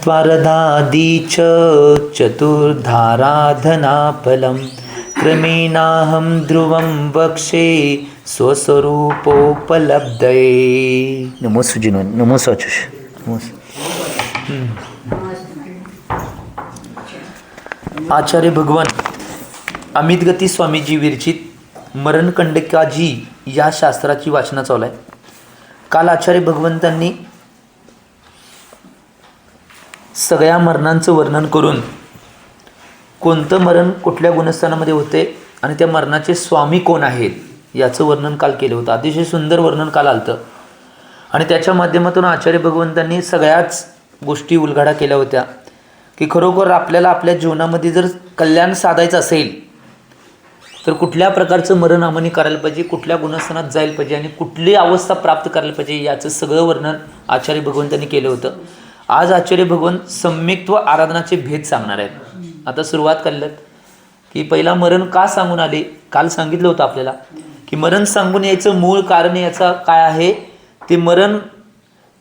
त्वरदादी च चतुर्धाराधनाफलं क्रमेणाहं ध्रुवं वक्षे स्वस्वरूपोपलब्धये. नमो सुजिनो, नमो सचुष, नमो. आचार्य भगवान अमित गती स्वामीजी विरचित मरणकंडकाजी या शास्त्राची वाचना चालू आहे. काल आचार्य भगवंतांनी सगळ्या मरणांचं वर्णन करून कोणतं मरण कुठल्या गुणस्थानामध्ये होते आणि त्या मरणाचे स्वामी कोण आहेत याचं वर्णन काल केलं होतं. अतिशय सुंदर वर्णन काल आलं होतं आणि त्याच्या माध्यमातून आचार्य भगवंतांनी सगळ्याच गोष्टी उलगडा केल्या होत्या की खरोखर आपल्याला आपल्या जीवनामध्ये जर कल्याण साधायचं असेल तर कुठल्या प्रकारचं मरण आम्ही करायला पाहिजे, कुठल्या गुणस्थानात जायला पाहिजे आणि कुठली अवस्था प्राप्त करायला पाहिजे याचं सगळं वर्णन आचार्य भगवंतांनी केलं होतं. आज आचार्य भगवंत सम्यक्त्व आराधनाचे भेद सांगणार आहेत. आता सुरुवात केलं की पहिला मरण का सांगून आले. काल सांगितलं होतं आपल्याला की मरण सांगून यायचं मूळ कारण याचा काय आहे, ते मरण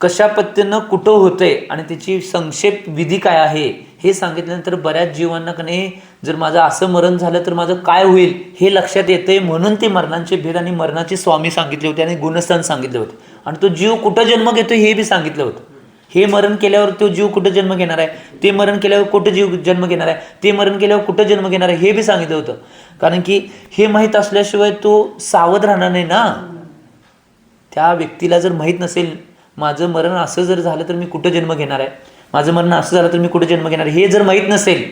कशा पद्धतीनं कुठं होतंय आणि त्याची संक्षेप विधी काय आहे हे सांगितल्यानंतर बऱ्याच जीवांना कने जर माझं असं मरण झालं तर माझं काय होईल हे लक्षात येतंय. म्हणून ते मरणांचे भेद आणि मरणाचे स्वामी सांगितले होते आणि गुणस्थान सांगितले होते आणि तो जीव कुठं जन्म घेतो हे बी सांगितलं होतं. हे मरण केल्यावर तो जीव कुठं जन्म घेणार आहे, ते मरण केल्यावर कुठं जीव जन्म घेणार आहे, ते मरण केल्यावर कुठं जन्म घेणार आहे हे बी सांगितलं होतं. कारण की हे माहीत असल्याशिवाय तो सावध राहणार नाही ना. त्या व्यक्तीला जर माहीत नसेल माझं मरण असं जर झालं तर मी कुठं जन्म घेणार आहे, माझं मरण असं झालं तर मी कुठं जन्म घेणार आहे, हे जर माहीत नसेल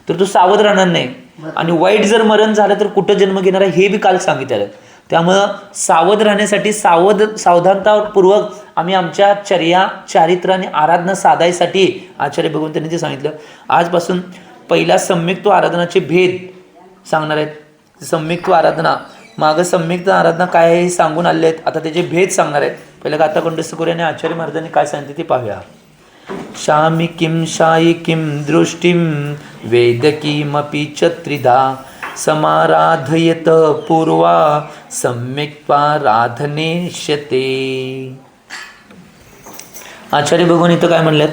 तर तो सावध राहणार नाही. आणि वाईट जर मरण झालं तर कुठं जन्म घेणार आहे हे बी काल सांगितलं. त्यामुळं सावध राहण्यासाठी सावधानतापूर्वक आम्ही आमच्या चर्या चारित्र आणि आराधना साधायसाठी आचार्य भगवंतांनी ते सांगितलं. आजपासून पहिला सम्यक्त्व आराधनाचे भेद सांगणार आहेत. सम्यक्त्व आराधना मागं सम्यक्त आराधना काय आहे हे सांगून आले आहेत. आता त्याचे भेद सांगणार आहेत. पहिलं गाथा कंठस्थ करूया आणि आचार्य महाराजांनी काय सांगितले ते पाहूया. शामी किम शायी किम दृष्टिम वेदकीमपि च त्रिधा समाराधयत पूर्वा सम्यक्त्वाराधनेष्यते. आचार्य भगवान इथं काय म्हणल्यात,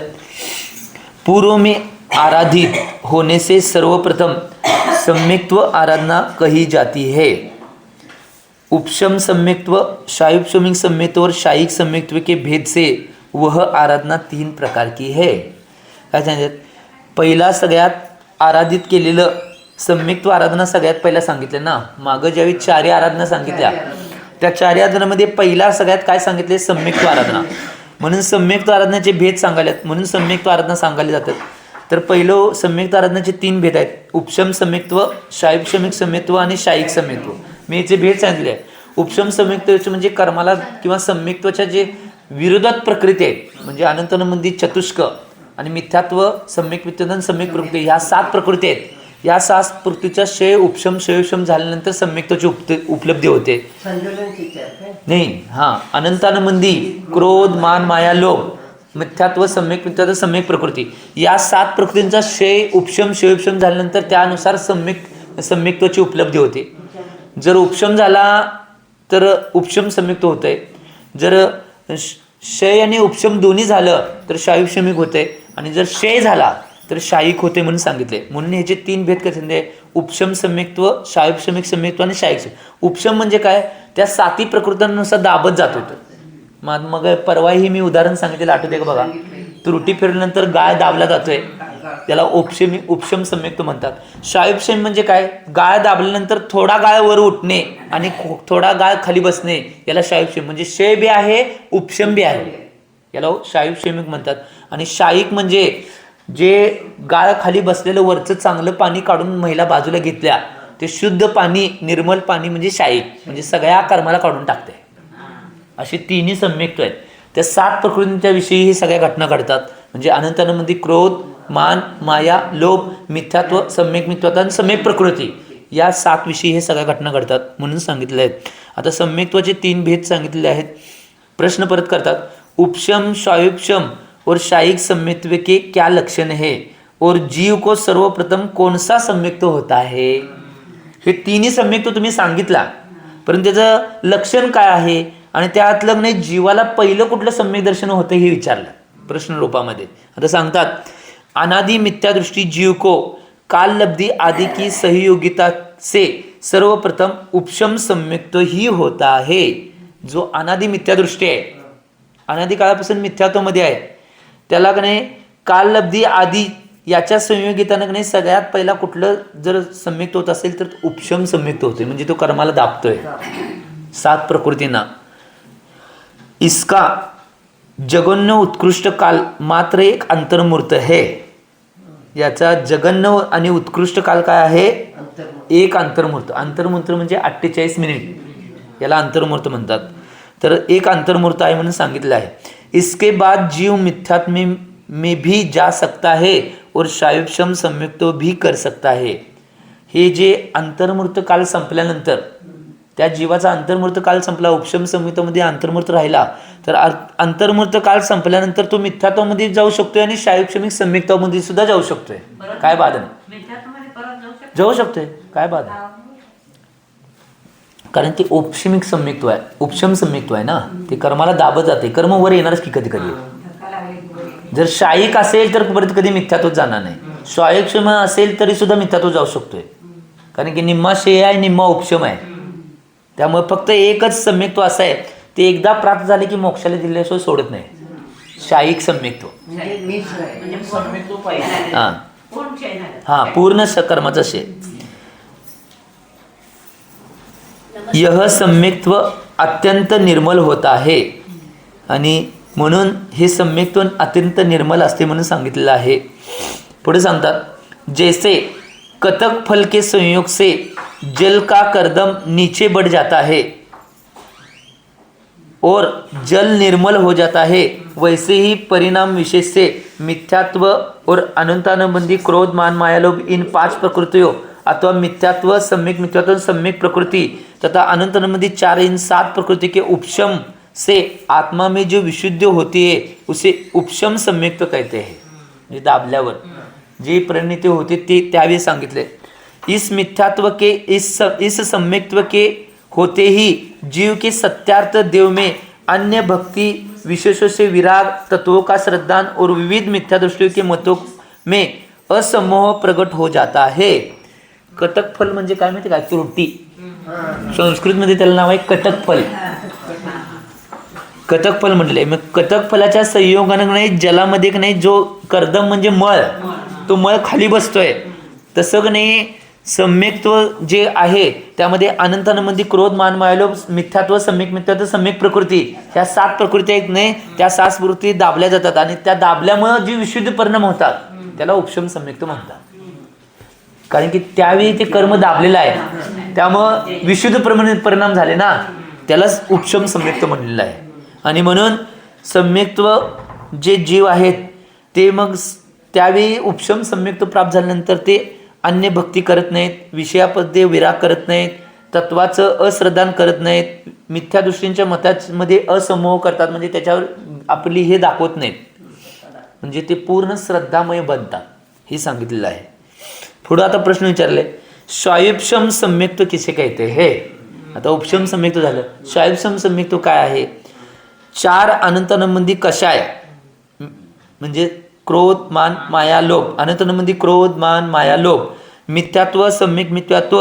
पूर्व में आराधित होने से सर्वप्रथम सम्यक्त्व आराधना कही जाती है. उपशम सम्यक्त्व, शायुपशमिक सम्यक्त्व और शायिक सम्यक्त्व के भेद से वह आराधना 3 प्रकार की है. काय सांगतात, पहिला सगळ्यात आराधित केलेलं सम्यक्त्व आराधना सगळ्यात पहिला सांगितलं ना. मागं ज्यावेळी 4 आराधना सांगितल्या त्या 4 आराधनामध्ये पहिला सगळ्यात काय सांगितले, सम्यक्त्व आराधना. म्हणून सम्यक्त्व आराधनाचे भेद सांगायलात, म्हणून सम्यक्त्व आराधना सांगायला जातात. तर पहिलं सम्यक्त्व आराधनाचे 3 भेद आहेत, उपशम सम्यक्त्व, शायुपशमिक सम्यक्त्व आणि शायिक सम्यक्त्व. मी याचे भेद सांगितले आहे. उपशम सम्यक्त्वाचे म्हणजे कर्माला किंवा सम्यक्त्वाच्या जे विरोधात प्रकृती आहेत, म्हणजे अनंतनमंदी चतुष्क आणि मिथ्यात्व, सम्यक वित्तन, सम्यक प्रकृती, ह्या 7 प्रकृती आहेत. या 7 प्रकृतीचा क्षय उपशम क्षयोपशम झाल्यानंतर सम्यक्त्वाची उपलब्धी होते. नाही, हां, अनंतानमंदी क्रोध, मान, माया, लोभ, मिथ्यात्व, सम्यक मिथ्यात्व, सम्यक प्रकृती, या 7 प्रकृतींचा क्षय उपशम क्षयोपशम झाल्यानंतर त्यानुसार सम्यक्त्वाची उपलब्धी होते. जर उपशम झाला तर उपशम सम्यक्त्व होतंय, जर क्षय आणि उपशम दोन्ही झालं तर शायुपशमिक होते, आणि जर क्षय झाला तर शायिक होते म्हणून सांगितले. म्हणून ह्याचे 3 भेद कसे म्हणजे उपशम सम्यक्त्व, शायुपशमिक सम्यक्त्व आणि शायिक. उपशम म्हणजे काय, त्या 7 प्रकृतींनुसार दाबत जात होतं. मग परवाही मी उदाहरण सांगितलेलं आठवते का बघा, त्रुटी फिरल्यानंतर गाळ दाबला जातोय, त्याला उपशम सम्यक्त्व म्हणतात. शायुपशम म्हणजे काय, गाळ दाबल्यानंतर थोडा गाळ वर उठणे आणि थोडा गाळ खाली बसणे, याला शायुपशम म्हणजे क्षय बी आहे उपशम बी आहे, याला शायुपशमिक म्हणतात. आणि शायिक म्हणजे जे गाळ खाली बसलेलं वरचं चांगलं पाणी काढून महिला बाजूला घेतल्या, ते शुद्ध पाणी, निर्मल पाणी म्हणजे शायिक, म्हणजे सगळ्या कर्माला काढून टाकते. असे 3 सम्यक्त्व आहेत. त्या 7 प्रकृतींच्या विषयी हे सगळ्या घटना घडतात. म्हणजे अनंतानमध्ये क्रोध, मान, माया, लोभ, मिथ्यात्व, सम्यक मिथ्यात्व आणि सम्यक प्रकृती, या 7 विषयी हे सगळ्या घटना घडतात म्हणून सांगितले आहेत. आता सम्यक्त्वाचे 3 भेद सांगितलेले आहेत. प्रश्न परत करतात, उपशम, शायुपशम और शायिक सम्यक्त्व के क्या लक्षण है और जीव को सर्वप्रथम कौन सा सम्यक्त्व होता है. हे 3 सम्यक्त्व तुम्ही सांगितला, परंतु त्याचं लक्षण काय आहे आणि त्यातलं नाही जीवाला पहिलं कुठलं सम्यक दर्शन होतं हे विचारलं. प्रश्न रूपामध्ये. आता सांगतात अनादि मिथ्यादृष्टि जीव को काल लब्धि आदि की सहयोगिता से सर्वप्रथम उपशम सम्यक्त ही होता है. जो अनादि मिथ्यादृष्टी आहे, अनादि काळापासून मिथ्यात्वामध्ये आहे, त्याला का नाही काललब्धी आदी याच्या संयोगितानं का नाही सगळ्यात पहिला कुठलं जर सम्यक्त होत असेल तर उपशम सम्यक्त होते. म्हणजे तो कर्माला दाबतोय 7 प्रकृतींना. इसका जगन्य उत्कृष्ट काल मात्र एक अंतर्मूर्त है. याचा जगन्य आणि उत्कृष्ट काल काय आहे? एक अंतर्मूर्त. अंतर्मूर्त म्हणजे 48 मिनिट, याला अंतर्मूर्त म्हणतात. तर एक अंतर्मूर्त आहे म्हणून सांगितलं आहे. इसके बाद जीव मिथ्यात्म में भी जा सकता है और शायुक्षम सम्यक्त भी कर सकता है. हे जे अंतर्मूर्त काल संपल्यानंतर, त्या जीवाचा अंतर्मूर्त काल संपला, उपशम संयुक्तमध्ये अंतर्मूर्त राहिला, तर अंतर्मूर्त काल संपल्यानंतर तो मिथ्यात्वामध्ये जाऊ शकतोय आणि शायुक्षमिक संयुक्तामध्ये सुद्धा जाऊ शकतोय. काय बाधा नाही, जाऊ शकतोय, काय बाधा. कारण ते उपशमिक संयुक्त आहे, उपशम संयुक्त आहे ना, ते कर्माला दाबत जाते. कर्म वर येणारच की कधी कधी. जर शायिक असेल तर परत कधी मिथ्यात्वात जाणार नाही. शायुक्षम असेल तरी सुद्धा मिथ्यात्वात जाऊ शकतोय, कारण की निम्मा शेय आहे, निम्मा उपशम आहे. त्यामुळे फक्त एकच सम्यक्त्व असं आहे, ते एकदा प्राप्त झाले की मोक्षाला दिल्याशिवाय सोडत नाही. शायिक सम्यक्त्व, हां पूर्ण कर्माचा शेय. यह सम्यक्त्व अत्यंत निर्मल होता है. आणि म्हणून हे सम्यक्त्व अत्यंत निर्मल असते म्हणून सांगितलेलं आहे. पुढे सांगतात जैसे कतक फल के संयोग से जल का कर्दम नीचे बढ़ जाता है और जल निर्मल हो जाता है, वैसे ही परिणाम विशेष से मिथ्यात्व और अनंतानुबंधी क्रोध मान मायालोभ इन 5 प्रकृतियों अथवा मिथ्यात्व सम्यक मिथ्यात्व सम्यक प्रकृति तथा अनंतानुबंधी 4 इन 7 प्रकृति के उपशम से आत्मा में जो विशुद्ध होती है उसे उपशम सम्यक्त्व कहते हैं. म्हणजे दाबल्यावर जी परिणिती होते ते त्यावेळी सांगितले. इस मिथ्यात्व के इस सम्यक्त्व के होते ही जीव के सत्यार्थ देव में अन्य भक्ति विशेषों से विराग तत्वों का श्रद्धान और विविध मिथ्या दृष्टियों के मतों में असमोह प्रकट हो जाता है. कटक फल म्हणजे काय माहिती काय? त्रुटी. संस्कृतमध्ये त्याला नाव आहे कटक फल. कटक फल म्हटले. मग कटक फलाच्या संयोगाने नाही जलामध्ये नाही जो कर्दम म्हणजे मळ, तो मळ खाली बसतोय. तसं नाही सम्यक्त्व जे आहे त्यामध्ये अनंतानुबंधी क्रोध मान मायालोभ मिथ्यात्व सम्यक मिथ्यात्व सम्यक प्रकृती, ह्या 7 प्रकृती आहेत नाही, त्या 7 प्रकृती दाबल्या जातात आणि त्या दाबल्यामुळे जी विशुद्ध परिणाम होतात त्याला उपशम सम्यक्त्व म्हणतात. कारण की त्यावेळी ते कर्म दाबलेलं आहे, त्यामुळं विशुद्ध परिणाम झाले ना, त्यालाच उपशम सम्यक्त्व म्हणलेलं आहे. आणि म्हणून सम्यक्त्व जे जीव आहेत ते मग त्यावेळी उपशम सम्यक्त्व प्राप्त झाल्यानंतर ते अन्य भक्ती करत नाहीत, विषयामध्ये विराग करत नाहीत, तत्वाचं अश्रद्धान करत नाहीत, मिथ्या दृष्टींच्या मतामध्ये असमोह करतात, म्हणजे त्याच्यावर आपली हे दाखवत नाहीत, म्हणजे ते पूर्ण श्रद्धामय बनतात, हे सांगितलेलं आहे. पुढं आता प्रश्न विचारले शायुपशम सम्यक्त्व किसे कहते हे. आता उपशम सम्यक्त्व झालं, शायुपशम सम्यक्त्व काय आहे? 4 अनंतानुबंधी कषाय म्हणजे क्रोध मान माया लोभ, अनंतानुबंधी क्रोध मान माया लोभ, मिथ्यात्व सम्यक मिथ्यात्व,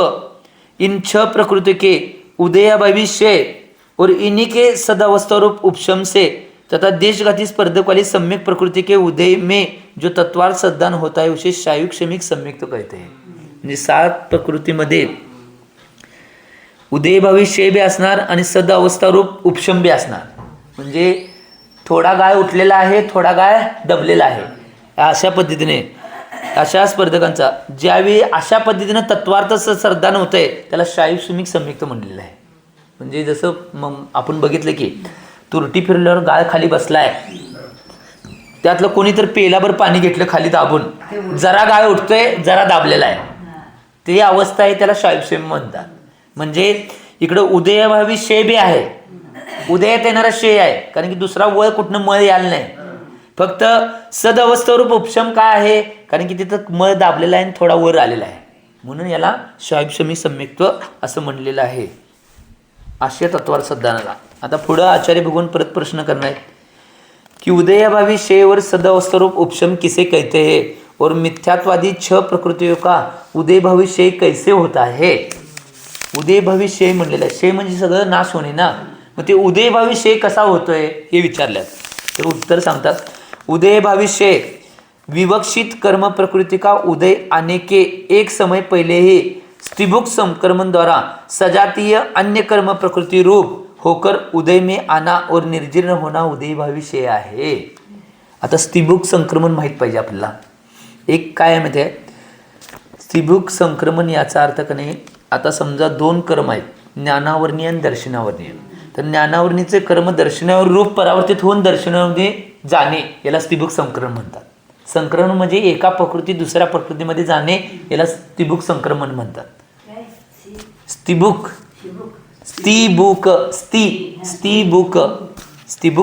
इन 6 प्रकृति के उदय भविष्य और इन्हीं के सदावस्था रूप उपशम से तथा देशघाती स्पर्धक वाली सम्यक प्रकृति के उदय में जो तत्वार्थ सद्दान होता है उसे शायुक्षमिक सम्यक्त्व कहते हैं. म्हणजे 7 प्रकृतीमध्ये उदय भविष्य बी असणार आणि सद अवस्था रूप उपशम बी असणार. म्हणजे थोडा गाय उठलेला आहे, थोडा गाय दबलेला आहे, अशा पद्धतीने अशा स्पर्धकांचा ज्यावेळी अशा पद्धतीनं तत्वार्थ श्रद्धान होत आहे त्याला शायुक्षमिक सम्यक्त्व म्हणलेलं आहे. म्हणजे जसं मग आपण बघितलं की तुरटी फिरल्यावर गाय खाली बसलाय, त्यातलं कोणीतरी पेलाभर पाणी घेतलं खाली दाबून, जरा गाय उठतोय जरा दाबलेला आहे, ती अवस्था आहे, त्याला शायुक्षम म्हणतात. म्हणजे इकडं उदयभावी शे बी आहे, उदयात येणारा शेय आहे, कारण की दुसरा वळ कुठनं मळ यायला नाही. फक्त सद अवस्थारूप उपशम काय आहे? कारण की तिथं मळ दाबलेला आहे आणि थोडा वर आलेला आहे, म्हणून याला शायुक्षमिक सम्यक्त्व असं म्हणलेलं आहे. आशय तत्वार्थ सद्दानाला. आता पुढं आचार्य भगवान परत प्रश्न करणार आहेत. कि उदयभावी शेय और सदावस्थारूप उपशम किसे कहते हैं और मिथ्यात्वादी छह प्रकृतियों का उदयभावी शेय कैसे होता है. उदयभावी शेय म्हणलेलं आहे. शेय म्हणजे सगळं नाश होणे ना. मग ते उदयभावी शेय कसा होतोय हे विचारल्यात. तर उत्तर सांगतात, उदयभावी शेय विवक्षित कर्म प्रकृति का उदय आने के एक समय पहले ही स्त्रीभुक संक्रमण द्वारा सजातीय अन्य कर्म प्रकृति रूप होकर उदय में आना और निर्जीर्ण होना उदयभावी शेय आहे. आता स्त्रीभुक संक्रमण माहीत पाहिजे आपल्याला. एक काय आहे माहिती आहे, स्त्रीभुक संक्रमण याचा अर्थ का नाही, आता समजा दोन कर्म आहेत, ज्ञानावरणीय आणि दर्शनावरणीय. तर ज्ञानावरणीचे कर्म दर्शनावर रूप परावर्तित होऊन दर्शनावरती जाणे याला स्त्रीभुक संक्रमण म्हणतात. संक्रमण म्हणजे एका प्रकृती दुसऱ्या प्रकृतीमध्ये जाणे याला स्त्रीभुक संक्रमण म्हणतात. स्त्रीभुक स्त्रीभुक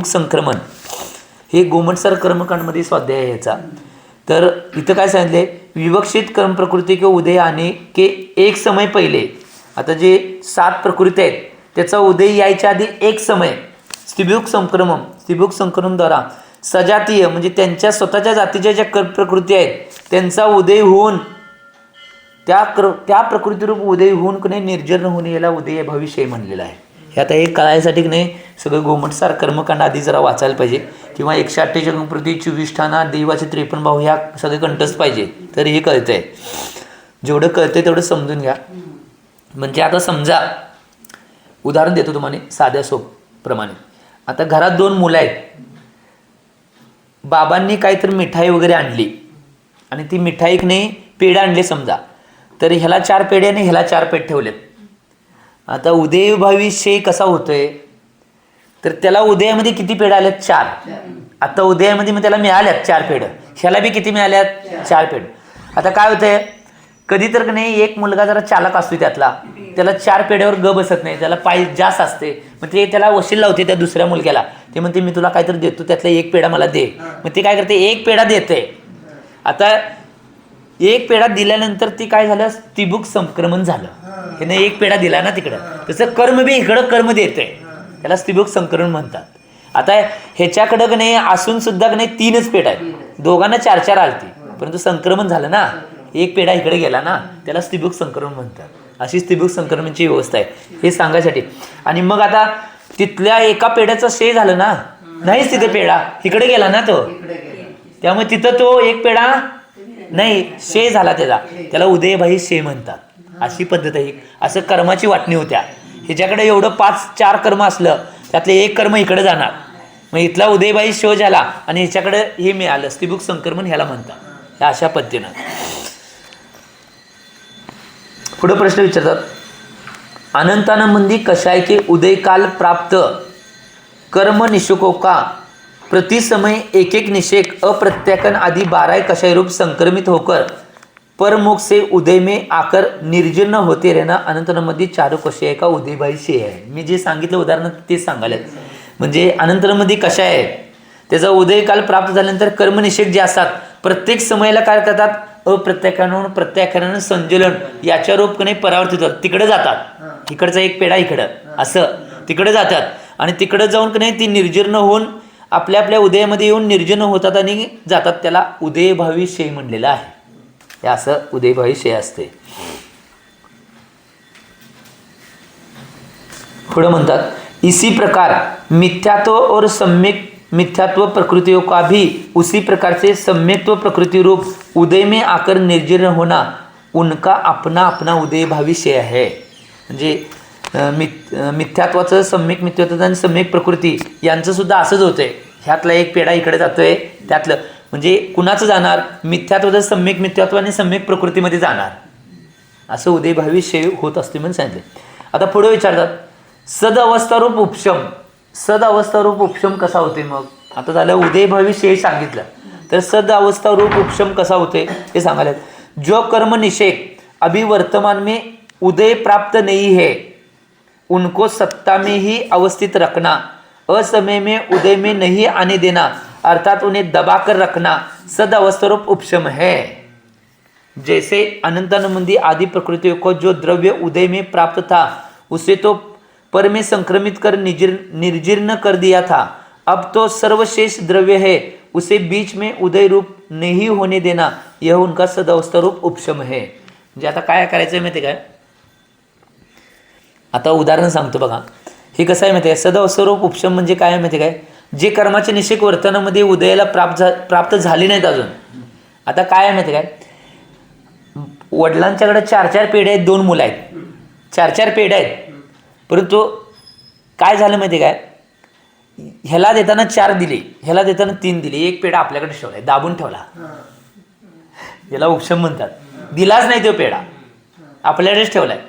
संक्रमण हे गोमटसर कर्मकांडमध्ये स्वाध्याय आहे याचा. तर इथं काय सांगितले, विवक्षित कर्म प्रकृती के उदय आने के एक समय पहिले. आता जे 7 प्रकृती आहेत त्याचा उदय यायच्या आधी एक समय स्त्रीभुक संक्रमणद्वारा सजातीय म्हणजे त्यांच्या स्वतःच्या जातीच्या ज्या प्रकृती आहेत त्यांचा उदय होऊन त्या प्रकृतीरूप उदय होऊन की नाही निर्जन होणे याला उदयभावी शेय म्हणलेला आहे. हे आता हे कळायसाठी की नाही सगळं गोमटसार कर्मकांड आधी जरा वाचायला पाहिजे किंवा 148 गणपती 24 ठाणा देवाचे 53 भाव ह्या सगळे कंठस्थ पाहिजे तर हे कळतंय. जेवढं कळतंय तेवढं समजून घ्या. म्हणजे आता समजा उदाहरण देतो तुम्हाला साध्या प्रमाणे. आता घरात 2 मुलं आहेत. बाबांनी काहीतरी मिठाई वगैरे आणली आणि ती मिठाई नाही पेढे आणले समजा, तर ह्याला 4 पेढे आणि ह्याला 4 पेढे ठेवलेत. आता उदयभावी शेय कसा होतोय, तर त्याला उदयामध्ये किती पेढे आल्यात 4. आता उदयामध्ये मग त्याला मिळाल्यात 4 पेढे, ह्याला बी किती मिळाल्यात 4 पेढे. आता काय होतंय, कधी तर नाही एक मुलगा जरा चालक असतो त्यातला, त्याला 4 पेढ्यावर ग बसत नाही, त्याला पाय जास्त असते. मग ते त्याला वशील लावते त्या दुसऱ्या मुलग्याला. ते म्हणते मी तुला काहीतरी देतो त्यातला 1 पेढा मला दे. मग ते काय करते 1 पेढा देते. आता 1 पेढा दिल्यानंतर ती काय झालं, स्त्रीभुक संक्रमण झालं. त्याने 1 पेढा दिला ना तिकडं, तसं कर्म बी इकडं कर्म देते, त्याला स्त्रीभुक संक्रमण म्हणतात. आता ह्याच्याकडं नाही असून सुद्धा नाही 3च पेढा आहेत, दोघांना 4-4 आलती, परंतु संक्रमण झालं ना, 1 पेढा इकडे गेला ना, त्याला स्त्रीभुक संक्रमण म्हणतात. अशी स्त्रीभुक संक्रमणची व्यवस्था आहे हे सांगायसाठी. आणि मग आता तिथल्या एका पेढ्याचं शेय झालं ना, नाहीच तिथे पेढा इकडे गेला ना तो, त्यामुळे तिथं तो 1 पेढा नाही शेय झाला त्याला उदयभावी शेय म्हणतात. अशी पद्धत आहे. असं कर्माची वाटणी होत्या. ह्याच्याकडे एवढं 5-4 कर्म असलं त्यातले 1 कर्म इकडे जाणार, मग इथला उदयभावी शेय झाला आणि ह्याच्याकडे हे मिळालं स्त्रीभुक संक्रमण ह्याला म्हणतात. अशा पद्धतीनं पुढे प्रश्न विचारतात, अनंतानंदी कशाय के उदय काल प्राप्त कर्म निषेकों का प्रति समय एक निषेक अप्रत्याकन आदि 12 कषाय रूप संक्रमित होकर परमुख से उदय में आकर निर्जीर्ण होते रहना अनंतरमध्ये 4 कषाय का उदयभावी शेय आहे. मी जे सांगितलं उदाहरण तेच सांगायला. म्हणजे अनंतरमध्ये कषाय आहे त्याचा उदय काल प्राप्त झाल्यानंतर कर्मनिषेक जे असतात प्रत्येक समयाला काय करतात, प्रत्याख्यानानं संजलन याच्या रूपकने परावर्तित होतात, तिकडे जातात. इकडचा 1 पेढा इकडं असं तिकडे जातात आणि तिकडे जाऊन की नाही ती निर्जीर्ण होऊन आपल्या आपल्या उदयामध्ये येऊन निर्जीर्ण होतात आणि जातात. त्याला उदयभावी शेय म्हणलेलं आहे. हे असं उदयभावी शेय असते. पुढे म्हणतात, इसी प्रकार मिथ्यात्व और सम्यक मिथ्यात्व प्रकृतियों का भी उसी प्रकार से सम्यक्त्व प्रकृति रूप उदय में आकर निर्जीर्ण होना उनका अपना अपना उदयभावी शेय है. म्हणजे मिथ्यात्वाचं सम्यक मिथ्यात्व आणि सम्यक प्रकृती यांचं सुद्धा असंच होतंय. ह्यातला 1 पेढा इकडे जातोय, त्यातलं म्हणजे कुणाचं जाणार, मिथ्यात्वाचं सम्यक मिथ्यात्व आणि सम्यक प्रकृतीमध्ये जाणार, असं उदयभावी शेय होत असते म्हणून सांगितले. आता पुढे विचारतात, सदअवस्थारूप उपशम. सदअवस्थारूप उपशम कसा होते. मग आता झालं उदयभावी शेय सांगितलं, तर सदअवस्थारूप उपशम कसा होते हे सांगायला. जो कर्म निषेक अभी वर्तमान में उदय प्राप्त नहीं है उनको सत्ता में ही अवस्थित रखना, असमय में उदय में नहीं आने देना अर्थात उन्हें दबा कर रखना सदअवस्थारूप उपशम है. जैसे अनंतानंदी आदि प्रकृतियों को जो द्रव्य उदय में प्राप्त था उसे तो पर में संक्रमित कर निर्जीर्ण कर दिया था, अब तो सर्वशेष द्रव्य है, उसे बीच में उदय रूप नहीं होने देना, यह उनका सदावस्था रूप उपशम है. म्हणजे आता काय करायचं माहिती काय, आता उदाहरण सांगतो बघा. हे कसं आहे माहिती आहे, सदावस्था रूप उपशम म्हणजे काय माहिती काय, जे कर्माचे निश्चित वर्तनामध्ये उदयाला प्राप्त झाले नाहीत अजून. आता काय आहे माहिती काय, वडिलांच्याकडे 4 पेढे आहेत, 2 मुलं आहेत, 4 पेढे आहेत, परंतु काय झालं माहिती काय, ह्याला देताना 4 दिले, ह्याला देताना 3 दिले, 1 पेढा आपल्याकडे ठेवलाय, दाबून ठेवला, याला उपशम म्हणतात. दिलाच नाही तो पेढा, आपल्याकडेच ठेवलाय.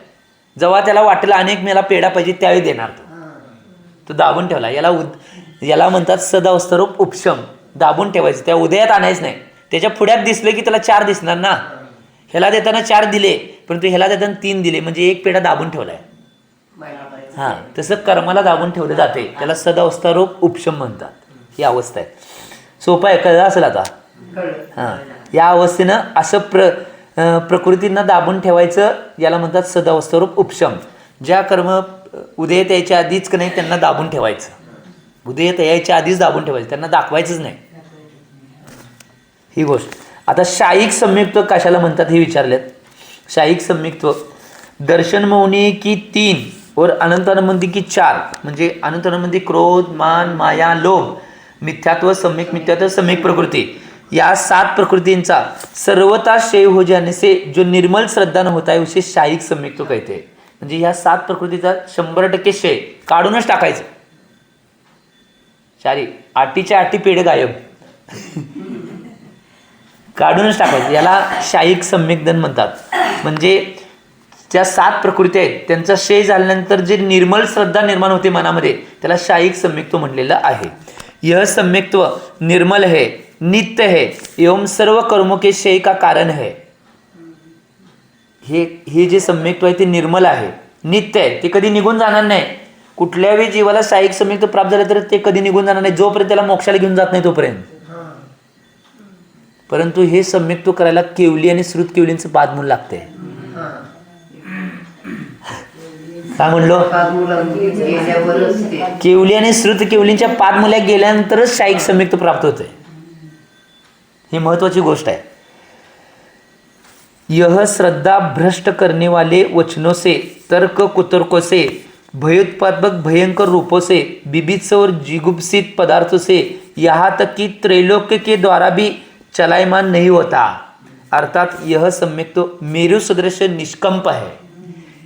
जेव्हा त्याला वाटेल अनेक मला पेढा पाहिजे त्यावेळी देणार तो दाबून ठेवला. याला म्हणतात सदावस्थारूप उपशम. दाबून ठेवायचं, त्या उदयात आणायच नाही. त्याच्या पुढ्यात दिसलं की त्याला 4 दिसणार ना. ह्याला देताना 4 दिले, परंतु ह्याला देताना 3 दिले, म्हणजे 1 पेढा दाबून ठेवलाय. हां, तसं कर्माला दाबून ठेवलं जाते, त्याला सदावस्थारूप उपशम म्हणतात. ही अवस्था आहे. सोपं आहे, कळलं असेल आता. हां, या अवस्थेनं असं प्रकृतींना दाबून ठेवायचं, याला म्हणतात सदावस्थारूप उपशम. ज्या कर्म उदयात यायच्या आधीच का नाही त्यांना दाबून ठेवायचं, उदयात यायच्या आधीच दाबून ठेवायचं, त्यांना दाखवायचंच नाही, ही गोष्ट. आता शाईक सम्यक्त्व कशाला म्हणतात हे विचारलेत. शाईक सम्यक्त्व दर्शन मौनी की 3 और अनंतानुमंती की 4, म्हणजे अनंतानुमंती क्रोध, मान, माया, लोभ, मिथ्यात्व, सम्यक मिथ्यात्व, सम्यक प्रकृती, या 7 प्रकृतींचा सर्वता क्षय हो जाने से जो निर्मल श्रद्धा न होता है उसे शाईक सम्यक्त्व कहते हैं. म्हणजे ह्या 7 प्रकृतीचा 100% क्षय काढूनच टाकायचं. 8च्या 8 पेढे गायब काढूनच टाकायचं, याला शाईक सम्यक्दन म्हणतात. म्हणजे ज्या 7 प्रकृती आहेत त्यांचा क्षय झाल्यानंतर जे निर्मल श्रद्धा निर्माण होते मनामध्ये, त्याला शाईक सम्यक्त्व म्हणलेलं आहे. यह सम्यक्त्व निर्मल है, नित्य है, एवं सर्व कर्मों के क्षय का कारण है. हे जे सम्यक्त्व आहे ते निर्मल आहे, नित्य आहे, ते कधी निघून जाणार नाही. कुठल्याही जीवाला शाईक सम्यक्त्व प्राप्त झालं तर ते कधी निघून जाणार नाही, जोपर्यंत त्याला मोक्षाला घेऊन जात नाही तोपर्यंत. परंतु हे सम्यक्त्व करायला केवली आणि श्रुत केवलींचं पादमूल लागते. काय म्हणलो, केवली आणि श्रुत केवलींच्या पादमूल्या गेल्यानंतरच शाईक सम्यक्त्व प्राप्त होते. ही महत्वाची गोष्ट आहे. यह श्रद्धा भ्रष्ट करने वाले वचनों से, तर्क कुतर्कों से, भयोत्पादक भयंकर रूपों से, बीभत्स और जिगुप्सित पदार्थों से, यहाँ तक कि त्रैलोक्य के द्वारा भी चलायमान नहीं होता. अर्थात यह सम्यक्त्व मेरू सदृश निष्कंप है.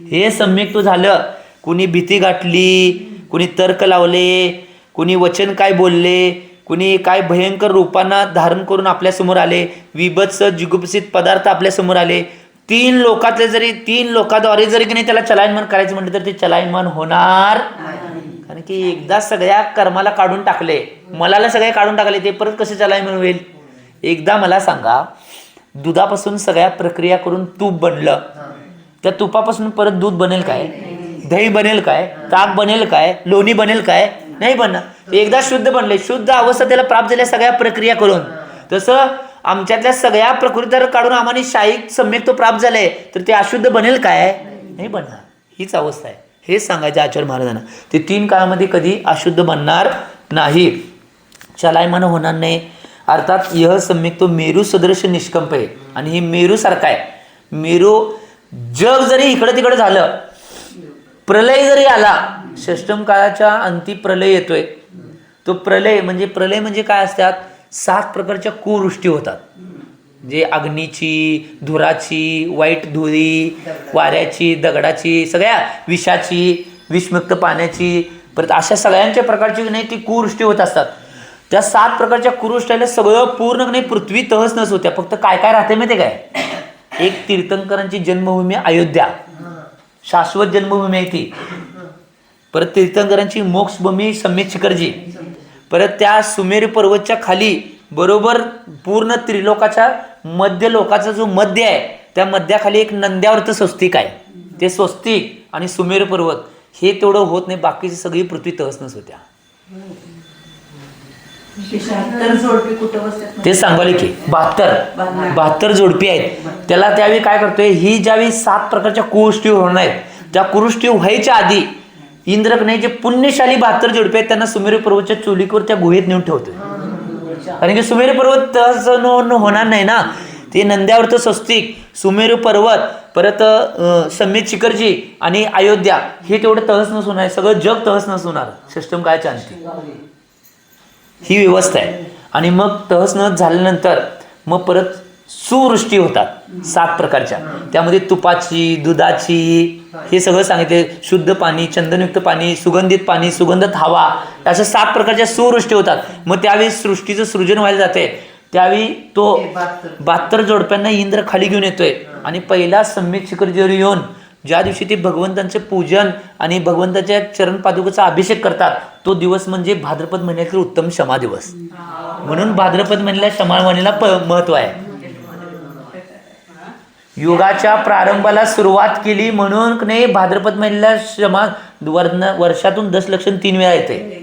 हे सम्यक्त्व झालं, कुणी भीती गाठली, कुणी तर्क लावले, कुणी वचन काय बोलले, कुणी काय भयंकर रूपांना धारण करून आपल्यासमोर आले, विभत्स जिगुप्सित पदार्थ आपल्यासमोर आले, 3 लोकांद्वारे जरी की नाही त्याला चलायमान करायचं म्हटलं तर ते चलायमान होणार. कारण की एकदा सगळ्या कर्माला काढून टाकले, मलाला सगळे काढून टाकले, ते परत कसे चलायमान होईल. एकदा मला सांगा, दुधापासून सगळ्या प्रक्रिया करून तूप बनलं, त्या तुपापासून परत दूध बनेल काय, दही बनेल काय, ताक बनेल काय, लोणी बनेल काय, नाही बनणार. एकदा शुद्ध बनले, शुद्ध अवस्था त्याला प्राप्त झाल्या सगळ्या प्रक्रिया करून. तसं आमच्यातल्या सगळ्या प्रकृती काढून आम्हाला शाईक सम्यक्त्व प्राप्त झाले तर ते अशुद्ध बनेल काय, नाही बनणार. हीच अवस्था आहे. हेच सांगायचं आचार्य महाराजांना. ते 3 काळामध्ये कधी अशुद्ध बनणार नाही, चलायमान होणार नाही. अर्थात यह सम्यक्त्व मेरू सदृश निष्कंप आहे. आणि हे मेरू सारखा आहे. मेरू जग जरी इकडे तिकडे झालं, प्रलय जरी आला, षष्टम काळाच्या अंती प्रलय येतोय, तो प्रलय म्हणजे काय असतात, 7 प्रकारच्या कुवृष्टी होतात. जे अग्नीची, धुराची, वाईट धुळी, वाऱ्याची, दगडाची, सगळ्या विषाची, विषमुक्त पाण्याची, परत अशा सगळ्यांच्या प्रकारची नाही ती कुवृष्टी होत असतात. त्या 7 प्रकारच्या कुवृष्टीला सगळं पूर्ण नाही पृथ्वी तहस नस होत्या. फक्त काय काय राहते माहिती काय, एक तीर्थंकरांची जन्मभूमी अयोध्या, शाश्वत जन्मभूमी आहे ती. परत तीर्थंकरांची मोक्षभूमी सम्यक शिखरजी. परत त्या सुमेर पर्वतच्या खाली बरोबर पूर्ण त्रिलोकाच्या मध्य लोकाचा जो मध्य आहे, त्या मध्याखाली एक नंद्यावर्त स्वस्तिक आहे. ते स्वस्तिक आणि सुमेर पर्वत हे तेवढं होत नाही, बाकीची सगळी पृथ्वी तहसनस होत्या. ते सांगाले की 72 जोडपी आहेत. त्याला त्यावेळी काय करतोय, ही ज्यावेळी 7 प्रकारच्या कुवृष्टी होणार आहेत, त्या कुवृष्टी व्हायच्या आधी इंद्र नाही जे पुण्यशाली 72 जोडपे आहेत त्यांना सुमेरू पर्वतच्या चोलीवर त्या गुहेत नेऊन ठेवतोय. कारण की सुमेरू पर्वत तसं होणार नाही ना. ते नंद्यावरचं स्वस्तिक, सुमेरू पर्वत, परत समेत शिखरजी आणि अयोध्या हे तेवढं तहस नस होणार, सगळं जग तहस नस होणार षष्टम काळाच्या अंती. ही व्यवस्था आहे. आणि मग तहस नस झाल्यानंतर मग परत सुवृष्टी होतात 7 प्रकारच्या. त्यामध्ये तुपाची, दुधाची, हे सगळं सांगितले. शुद्ध पाणी, चंदनयुक्त पाणी, सुगंधित पाणी, सुगंधित हवा, अशा 7 प्रकारच्या सुवृष्टी होतात. मग त्यावेळी सृष्टीचं सृजन व्हायला जाते. त्यावेळी तो 72 जोडप्यांना इंद्र खाली घेऊन येतोय आणि पहिला सम्यक शिखरजीवर येऊन ज्या दिवशी ते भगवंतांचे पूजन आणि भगवंताच्या चरण पादुकेचा अभिषेक करतात तो दिवस म्हणजे भाद्रपद महिन्यातील उत्तम क्षमा दिवस. म्हणून भाद्रपद महिन्याला क्षमावाणीला महत्व आहे. युगाच्या प्रारंभाला सुरुवात केली म्हणून नाही भाद्रपद महिन्याला क्षमा वर्षातून दशलक्षण 3 वेळा येते.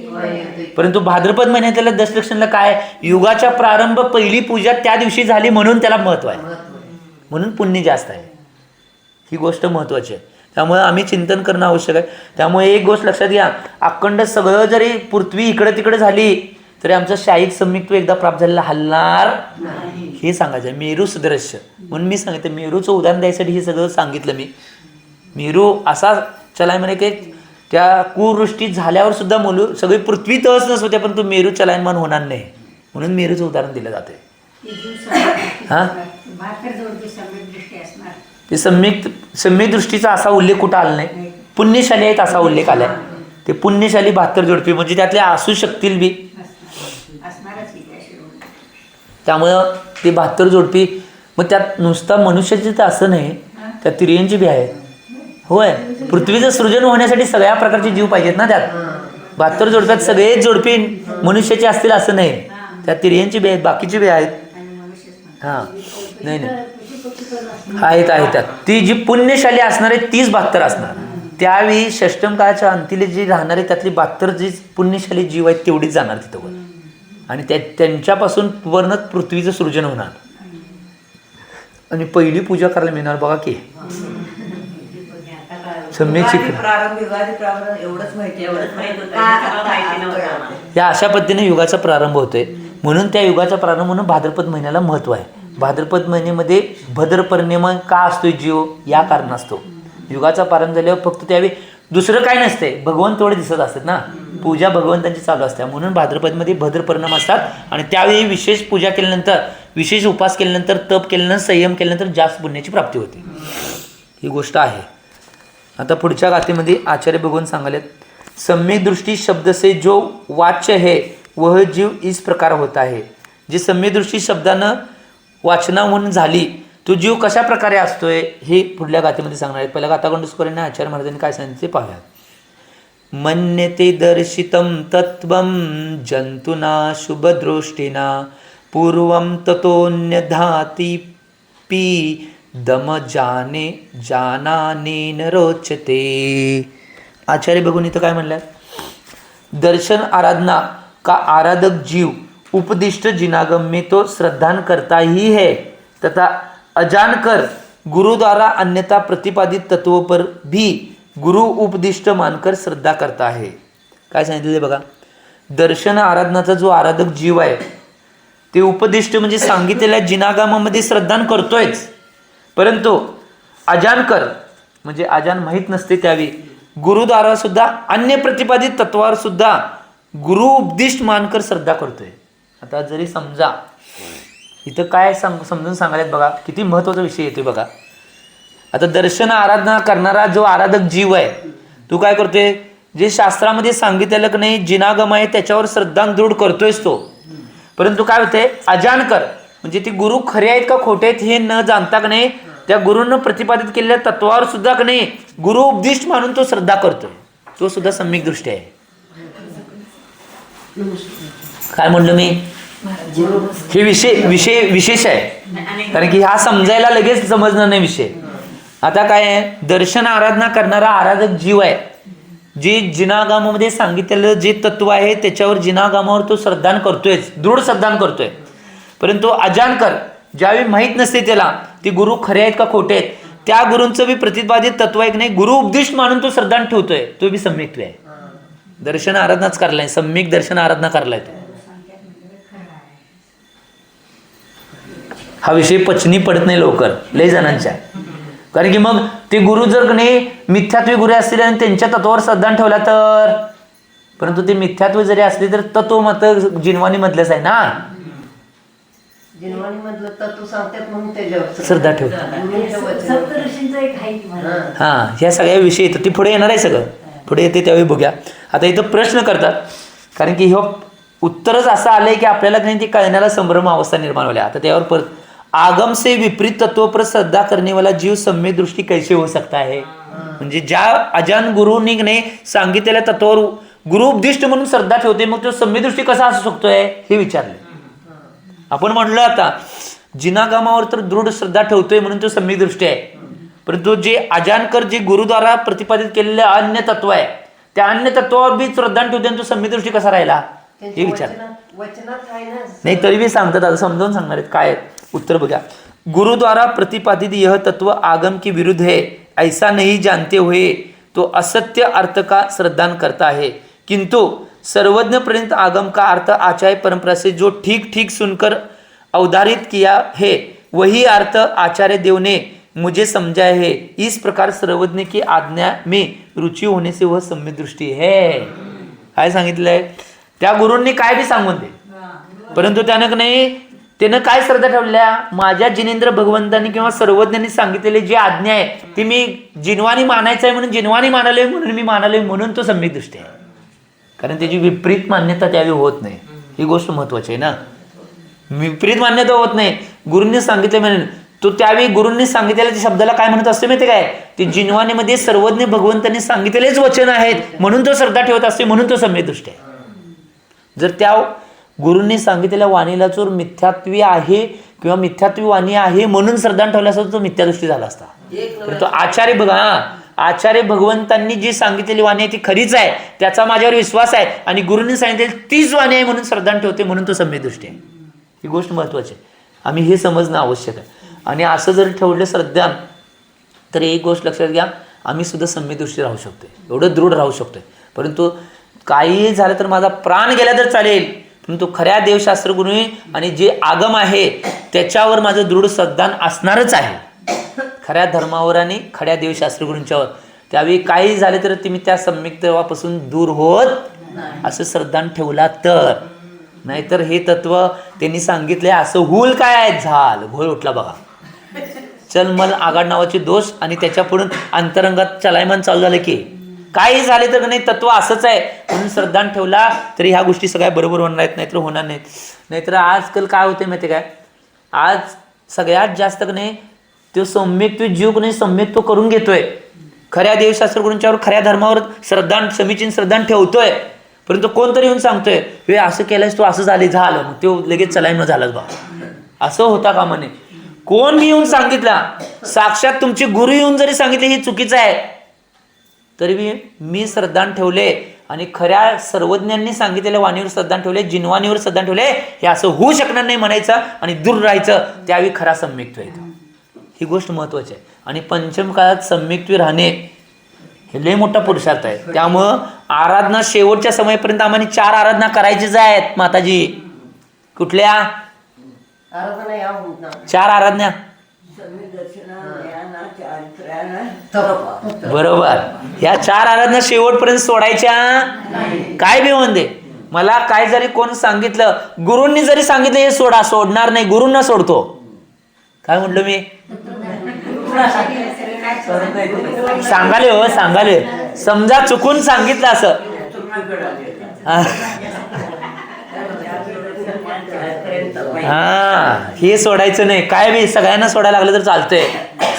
परंतु भाद्रपद महिन्यातल्या दशलक्षणला काय, युगाच्या प्रारंभ पहिली पूजा त्या दिवशी झाली म्हणून त्याला महत्व आहे. म्हणून पुण्य जास्त आहे. ही गोष्ट महत्वाची आहे. त्यामुळे आम्ही चिंतन करणं आवश्यक आहे. त्यामुळे एक गोष्ट लक्षात घ्या, अखंड सगळं जरी पृथ्वी इकडे तिकडे झाली तरी आमचं शाहीक सम्यक्त्व एकदा प्राप्त झालेलं हलणार हे सांगायचं आहे. मेरू सदृश्य म्हणून मी सांगितलं, मेरूचं उदाहरण द्यायसाठी हे सगळं सांगितलं मी. मेरू असा चलाय म्हणे की त्या कुवृष्टी झाल्यावर सुद्धा सगळी पृथ्वी तहस नस होते परंतु मेरू चलायमान होणार नाही म्हणून मेरूचं उदाहरण दिलं जाते. हां, ते सम्यक दृष्टीचा असा उल्लेख कुठं आला नाही. पुण्यशाली आहेत असा उल्लेख आलाय. ते पुण्यशाली 72 जोडपी म्हणजे त्यातले असू शकतील बी. त्यामुळं ते 72 जोडपी मग त्यात नुसता मनुष्याची तर असं नाही, त्यात तिर्यांची बी आहेत. होय, पृथ्वीचं सृजन होण्यासाठी सगळ्या प्रकारचे जीव पाहिजेत ना. त्यात 72 जोडप्यात सगळेच जोडपी मनुष्याचे असतील असं नाही. त्यात तिर्यांची बी आहेत, बाकीची बी आहेत. हां, नाही आहेत त्यात. ती जी पुण्यशाली असणार आहे तीच 72 असणार. त्यावेळी षष्टम काळाच्या अंतीले जी राहणारे त्यातली 72 जी पुण्यशाली जीव आहेत तेवढीच जाणार तिथं आणि त्यांच्यापासून पूर्ण पृथ्वीचं सृजन होणार आणि पहिली पूजा करायला मिळणार बघा की सम्यक शिखर. या अशा पद्धतीने युगाचा प्रारंभ होतोय. म्हणून त्या युगाचा प्रारंभ म्हणून भाद्रपद महिन्याला महत्व आहे. भाद्रपद महिन्यामध्ये भद्र पौर्णिमा का असतोय जीव या कारण असतो. युगाचा प्रारंभ झाल्यावर फक्त त्यावेळी दुसरं काय नसते, भगवंत थोडे दिसत असतात ना, पूजा भगवंतांची चालू असते. म्हणून भाद्रपदमध्ये भद्र परिणाम असतात आणि त्यावेळी विशेष पूजा केल्यानंतर, विशेष उपास केल्यानंतर, तप केल्यानंतर, संयम केल्यानंतर जास्त पुण्याची प्राप्ती होते. ही गोष्ट आहे. आता पुढच्या गाथेमध्ये आचार्य भगवान सांगालेत, सम्यक दृष्टी शब्द से जो वाच्य है वह जीव इस प्रकार होता है. जे सम्यक दृष्टी शब्दानं वाचना म्हणून झाली तो जीव कशा प्रकारे असतोय हे पुढल्या गाथेमध्ये सांगणार आहे. पहिल्या गाथागंडस्कोरीने आचार्य महाराजांनी काय सांगितले पाहूया. मन्यते दर्शितं तत्त्वं जंतुना शुभदृष्टिना पूर्वं ततोन्यधाति पी दम जाने जानानेन रोचते. आचार्य बघून इथं काय म्हणलं, दर्शन आराधना का आराधक जीव उपदिष्ट जिनागम में तो श्रद्धान करता ही है तथा अजानकर गुरु द्वारा अन्यथा प्रतिपादित तत्व पर भी गुरु उपदिष्ट मानकर श्रद्धा करता है. काय सांगितले बघा, दर्शन आराधनाचा जो आराधक जीव आहे ते उपदिष्ट म्हणजे सांगितलेल्या जिनागमामध्ये श्रद्धान करतोयच, परंतु अजानकर म्हणजे अजान माहीत नसते त्यावेळी गुरुद्वारा सुद्धा अन्य प्रतिपादित तत्वावर सुद्धा गुरु उपदिष्ट मानकर श्रद्धा करतोय. आता जरी समजा इथं काय समजून सांगायला बघा किती महत्त्वाचा विषय येतोय बघा. आता दर्शन आराधना करणारा जो आराधक जीव आहे तू काय करतोय, जे शास्त्रामध्ये सांगितलेलं की नाही जिनागम आहे त्याच्यावर श्रद्धा दृढ करतोयस तो, परंतु काय होतंय अजानकर म्हणजे ती गुरु खरे आहेत का खोटे आहेत हे न जाणता का नाही त्या गुरूंना प्रतिपादित केलेल्या तत्वावर सुद्धा का नाही गुरु उपदिष्ट मानून तो श्रद्धा करतोय, तो सुद्धा सम्यक दृष्टी आहे. काय म्हणलं मी, हे विशेष आहे कारण की हा समजायला लगेच समजणार नाही विषय. आता काय आहे, दर्शन आराधना करणारा आराधक जीव आहे जे जिनागामामध्ये सांगितलेलं जे तत्व आहे त्याच्यावर जिनागामावर तो श्रद्धान करतोय, दृढ श्रद्धान करतोय, परंतु अजानकर ज्यावेळी माहीत नसते त्याला ते गुरु खरे आहेत का खोटे आहेत त्या गुरूंचं बी प्रतिपादित तत्व आहे की नाही, गुरु उपदिष्ट मानून तो श्रद्धान ठेवतोय, तो बी सम्यक्त्व आहे. दर्शन आराधनाच करलाय, सम्यक दर्शन आराधना करलाय तो. हा विषय पचनी पडत नाही लवकर लय जणांच्या. कारण की मग ते गुरु जर नाही मिथ्यात्वी गुरु असतील आणि त्यांच्या तत्वावर श्रद्धा ठेवला तर, परंतु ते मिथ्यात्व जरी असले तर तत्व मत जिनवानी मधलंच आहे ना, जिनवानी मधलं तत्व सांगतात म्हणून त्याच्यावर श्रद्धा ठेवतात. हा, ह्या सगळ्या विषय येतात, ती पुढे येणार आहे, सगळं पुढे येते त्यावेळी बघूया. आता इथं प्रश्न करतात, कारण की हे उत्तरच असं आलंय की आपल्याला काही ती कळण्याला संभ्रम अवस्था निर्माण व्हायला. आता त्यावर परत आगम से विपरीत तत्व पर श्रद्धा करने वाला जीव सम्यक दृष्टी कैसे हो सकता है. म्हणजे ज्या अजान गुरुनी ने सांगितलेल्या तत्वावर गुरु उपदिष्ट म्हणून श्रद्धा ठेवते, मग तो सम्यक दृष्टी कसा असू शकतोय हे विचारले. आपण म्हणलं आता जिनागमावर तर दृढ श्रद्धा ठेवतोय म्हणून तो सम्यक दृष्टी आहे, परंतु जे अजानकर जे गुरुद्वारा प्रतिपादित केलेले अन्य तत्व आहे त्या अन्य तत्वावर बी श्रद्धा ठेवते, तो सम्यक दृष्टी कसा राहिला हे विचार. नाही तरी बी सांगतात, आता समजावून सांगणार आहेत काय उत्तर बघा. गुरुद्वारा प्रतिपादित यह तत्व आगम के विरुद्ध है, ऐसा नहीं जानते हुए तो असत्य अर्थ का श्रद्धान करता है, किंतु सर्वज्ञ पर्यंत आगम का अर्थ आचार्य परंपरा से जो ठीक ठीक सुनकर अवधारित किया है वही अर्थ आचार्य देव ने मुझे समझाया है. इस प्रकार सर्वज्ञ की आज्ञा में रुचि होने से वह सम्यक दृष्टी है. काय सांगितलंय, त्या गुरूंनी काय बी सांगून दे, परंतु त्यानं काय श्रद्धा ठेवल्या, माझ्या जिनेंद्र भगवंतांनी किंवा सर्वज्ञांनी सांगितलेले जे आज्ञा आहे ती मी जिनवानी मानायचं आहे म्हणून जिनवानी मानलोय, म्हणून मी मानलोय, म्हणून तो सम्यक दृष्टी आहे. कारण त्याची विपरीत मान्यता त्यावेळी होत नाही, ही गोष्ट महत्वाची आहे ना. विपरीत मान्यता होत नाही, गुरूंनी सांगितले म्हणून तो त्यावेळी गुरूंनी सांगितलेल्या शब्दाला काय म्हणत असते माहिती काय, ते जिनवानीमध्ये सर्वज्ञ भगवंतांनी सांगितलेलेच वचन आहेत म्हणून तो श्रद्धा ठेवत असते, म्हणून तो सम्यक दृष्टी आहे. जर त्या गुरूंनी सांगितलेल्या वाणीला चोर मिथ्यात्वी आहे किंवा मिथ्यात्वी वाणी आहे म्हणून श्रद्धा ठेवला असता तो मिथ्यादृष्टी झाला असता. परंतु आचार्य बघा, आचार्य भगवंतांनी जी सांगितलेली वाणी आहे ती खरीच आहे, त्याचा माझ्यावर विश्वास आहे आणि गुरूंनी सांगितलेली तीच वाणी आहे म्हणून श्रद्धा ठेवते, म्हणून तो सम्यक दृष्टी आहे. ही गोष्ट महत्वाची आहे, आम्ही हे समजणं आवश्यक आहे. आणि असं जर ठेवलं श्रद्धा तर एक गोष्ट लक्षात घ्या, आम्ही सुद्धा सम्यक दृष्टी राहू शकतोय, एवढं दृढ राहू शकतोय. परंतु काही झालं तर माझा प्राण गेला तर चालेल, परंतु खऱ्या देवशास्त्र गुरु आणि जे आगम आहे त्याच्यावर माझं दृढ श्रद्धान असणारच आहे, खऱ्या धर्मावर आणि खऱ्या देवशास्त्र गुरूंच्यावर. त्यावेळी काही झाले तर तुम्ही त्या सम्यक्तवापासून दूर होत असं श्रद्धान ठेवला तर. नाहीतर हे तत्व त्यांनी सांगितले असं हुल काय झाल घोळ उठला बघा, चल मल आगाड नावाचे दोष आणि त्याच्या पुढून अंतरंगात चलायमान चालू झालं की काही झाले तर नाही, तत्व असंच आहे म्हणून श्रद्धान ठेवला तरी ह्या गोष्टी सगळ्या बरोबर होणार आहेत, नाहीतर होणार नाहीत. नाहीतर आजकाल काय होते माहिती काय, आज सगळ्यात जास्त नाही तो सम्यक जीव नाही सम्यक तो करून घेतोय, खऱ्या देवशास्त्र गुरूंच्यावर खऱ्या धर्मावर श्रद्धा समीचीन श्रद्धा ठेवतोय, परंतु कोणतरी येऊन सांगतोय हे असं केलंयस तू असं झालं, मग तो लगेच चलायन झालाच बा. असं होता का म्हणे, कोण मी येऊन सांगितला, साक्षात तुमचे गुरु येऊन जरी सांगितले हे चुकीचं आहे तरी मी श्रद्धान ठेवले आणि खऱ्या सर्वज्ञांनी सांगितलेल्या वाणीवर श्रद्धान ठेवले, जिनवाणीवर श्रद्धान ठेवले, हे असं होऊ शकणार नाही म्हणायचं आणि दूर राहायचं, त्यावेळी खरा सम्यक्त्व येतो. ही गोष्ट महत्वाची आहे. आणि पंचम काळात सम्यक्त्वी राहणे हे लय मोठा पुरुषार्थ आहे. त्यामुळं आराधना शेवटच्या समयापर्यंत आम्हाला 4 आराधना करायचीच आहेत माताजी. कुठल्या 4 आराधना? बरोबर, या 4 आराधना शेवटपर्यंत सोडायच्या काय बी होऊन दे. मला काय जरी कोण सांगितलं, गुरूंनी जरी सांगितलं हे सोडा, सोडणार नाही, गुरूंना सोडतो. काय म्हटलं मी, सांगाले हो सांगाले, समजा चुकून सांगितलं असं हे सोडायचं नाही. काय बी सगळ्यांना सोडायला लागलं तर चालतंय,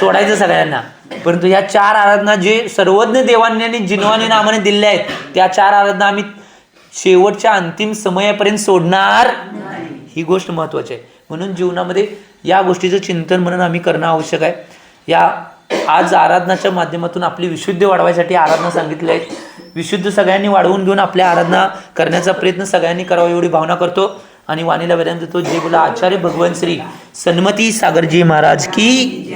सोडायचं सगळ्यांना. परंतु ह्या 4 आराधना जे सर्वज्ञ देवांनी आणि जिनवानी नामाने दिल्या आहेत त्या 4 आराधना आम्ही शेवटच्या अंतिम समयापर्यंत सोडणार, ही गोष्ट महत्वाची आहे. म्हणून जीवनामध्ये या गोष्टीचं चिंतन म्हणून आम्ही करणं आवश्यक आहे. या आज आराधनाच्या माध्यमातून आपली विशुद्धी वाढवायसाठी आराधना सांगितली आहे. विशुद्ध सगळ्यांनी वाढवून घेऊन आपल्या आराधना करण्याचा प्रयत्न सगळ्यांनी करावा एवढी भावना करतो आणि वाणीला विराम देतो. जय बोला आचार्य भगवान श्री सन्मती सागरजी महाराज की